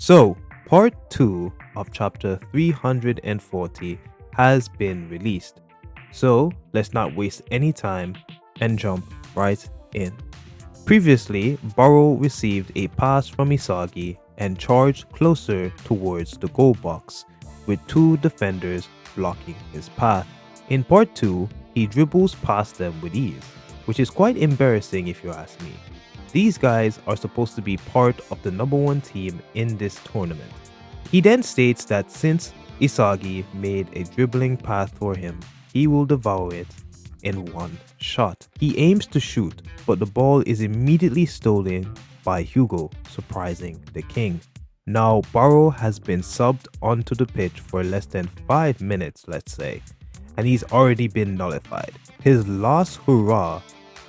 So, part 2 of chapter 340 has been released. So, let's not waste any time and jump right in. Previously, Burrow received a pass from Isagi and charged closer towards the goal box, with two defenders blocking his path. In part 2, he dribbles past them with ease, which is quite embarrassing if you ask me. These guys are supposed to be part of the number one team in this tournament. He then states that since Isagi made a dribbling path for him, he will devour it in one shot. He aims to shoot, but the ball is immediately stolen by Hugo, surprising the king. Now, Burrow has been subbed onto the pitch for less than 5 minutes, let's say, and he's already been nullified. His last hurrah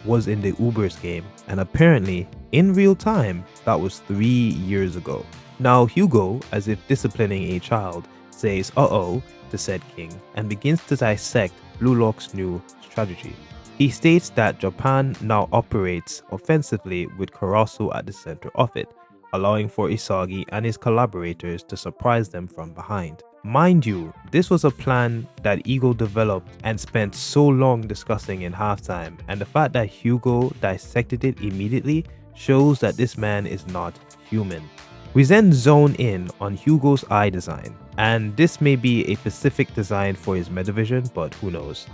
was in the Ubers game, and apparently, in real time, that was 3 years ago. Now, Hugo, as if disciplining a child, says uh-oh to said king and begins to dissect Blue Lock's new strategy. He states that Japan now operates offensively with Karasu at the center of it, allowing for Isagi and his collaborators to surprise them from behind. Mind you, this was a plan that Ego developed and spent so long discussing in halftime, and the fact that Hugo dissected it immediately shows that this man is not human. We then zone in on Hugo's eye design, and this may be a specific design for his Medivision, but who knows,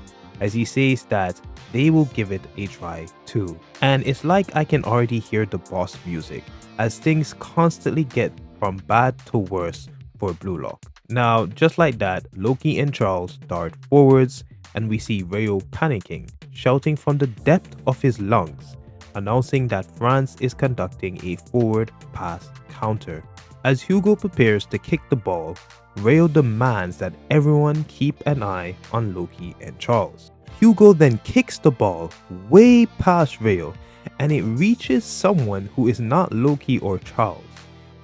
as he says that they will give it a try too. And it's like I can already hear the boss music, as things constantly get from bad to worse for Blue Lock. Now, just like that, Loki and Charles dart forwards, and we see Rayo panicking, shouting from the depth of his lungs, announcing that France is conducting a forward pass counter. As Hugo prepares to kick the ball, Rayo demands that everyone keep an eye on Loki and Charles. Hugo then kicks the ball way past Rayo, and it reaches someone who is not Loki or Charles,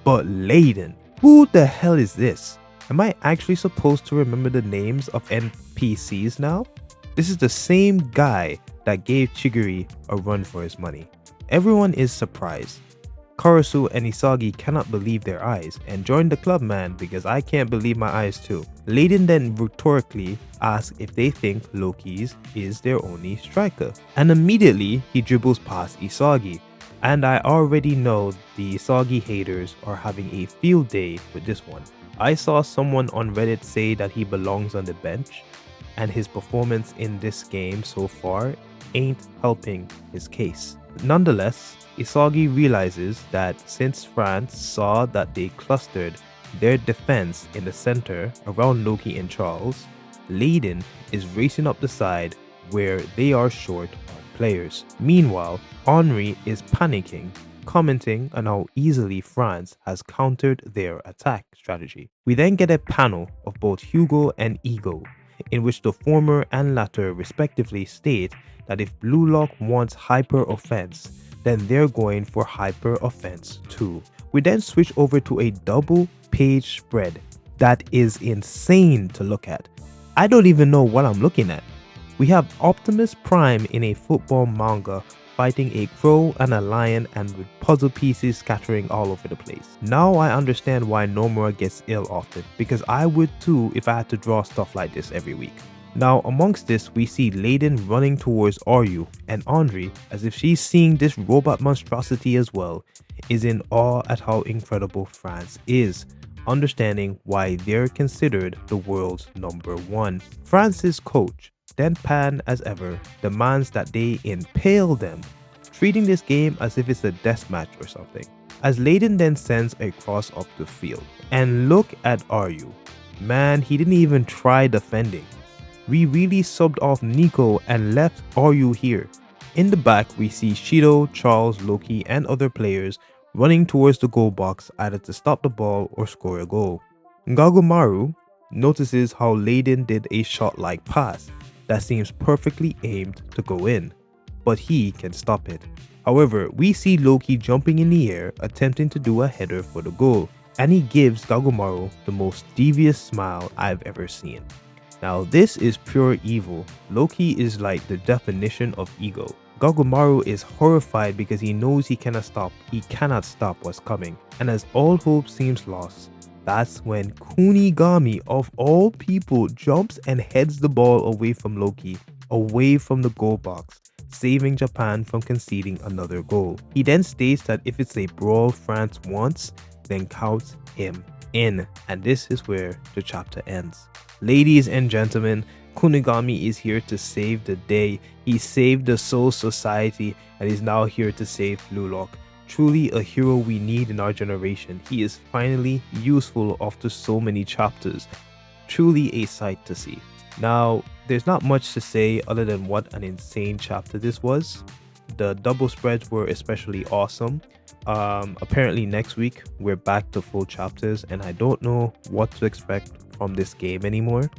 but Layden. Who the hell is this? Am I actually supposed to remember the names of NPCs now? This is the same guy that gave Chigiri a run for his money. Everyone is surprised. Karasu and Isagi cannot believe their eyes and join the club, man, because I can't believe my eyes too. Layden then rhetorically asks if they think Loki's is their only striker, and immediately he dribbles past Isagi. And I already know the Isagi haters are having a field day with this one. I saw someone on Reddit say that he belongs on the bench, and his performance in this game so far ain't helping his case. Nonetheless, Isagi realizes that since France saw that they clustered their defense in the center around Loki and Charles, Layden is racing up the side where they are short on players. Meanwhile, Henri is panicking, commenting on how easily France has countered their attack strategy. We then get a panel of both Hugo and Ego, in which the former and latter respectively state that if Blue Lock wants hyper offense, then they're going for hyper offense too. We then switch over to a double page spread that is insane to look at. I don't even know what I'm looking at. We have Optimus Prime in a football manga fighting a crow and a lion, and with puzzle pieces scattering all over the place. Now I understand why Nomura gets ill often, because I would too if I had to draw stuff like this every week. Now amongst this, we see Layden running towards Ryu, and Andre, as if she's seeing this robot monstrosity as well, is in awe at how incredible France is, understanding why they're considered the world's number one. France's coach, deadpan as ever, demands that they impale them, treating this game as if it's a death match or something. As Layden then sends a cross up the field. And look at Ryu. Man, he didn't even try defending. We really subbed off Nico and left Ryu here. In the back, we see Shido, Charles, Loki, and other players running towards the goal box either to stop the ball or score a goal. Ngagomaru notices how Layden did a shot-like pass that seems perfectly aimed to go in, but he can stop it. However, we see Loki jumping in the air attempting to do a header for the goal, and he gives Gagomaru the most devious smile I've ever seen. Now this is pure evil. Loki is like the definition of ego. Gagumaru is horrified because he knows he cannot stop what's coming. And as all hope seems lost, that's when Kunigami, of all people, jumps and heads the ball away from Loki, away from the goal box, saving Japan from conceding another goal. He then states that if it's a brawl France wants, then count him in. And this is where the chapter ends. Ladies and gentlemen, Kunigami is here to save the day. He saved the Soul Society and is now here to save Blue Lock. Truly a hero we need in our generation. He is finally useful after so many chapters. Truly a sight to see. Now, there's not much to say other than what an insane chapter this was. The double spreads were especially awesome. Apparently next week we're back to full chapters and I don't know what to expect from this game anymore.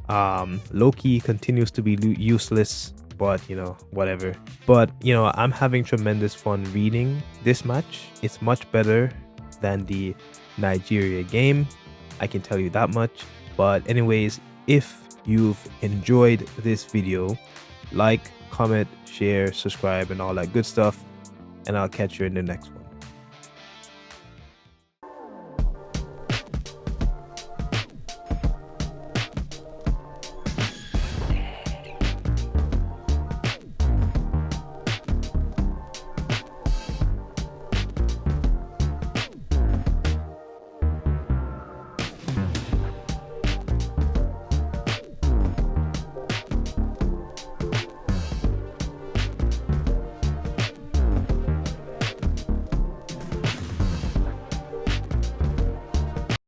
Loki continues to be useless, but whatever. But I'm having tremendous fun reading this match. It's much better than the Nigeria game, I can tell you that much. But anyways, if you've enjoyed this video, like, comment, share, subscribe and all that good stuff, and I'll catch you in the next one.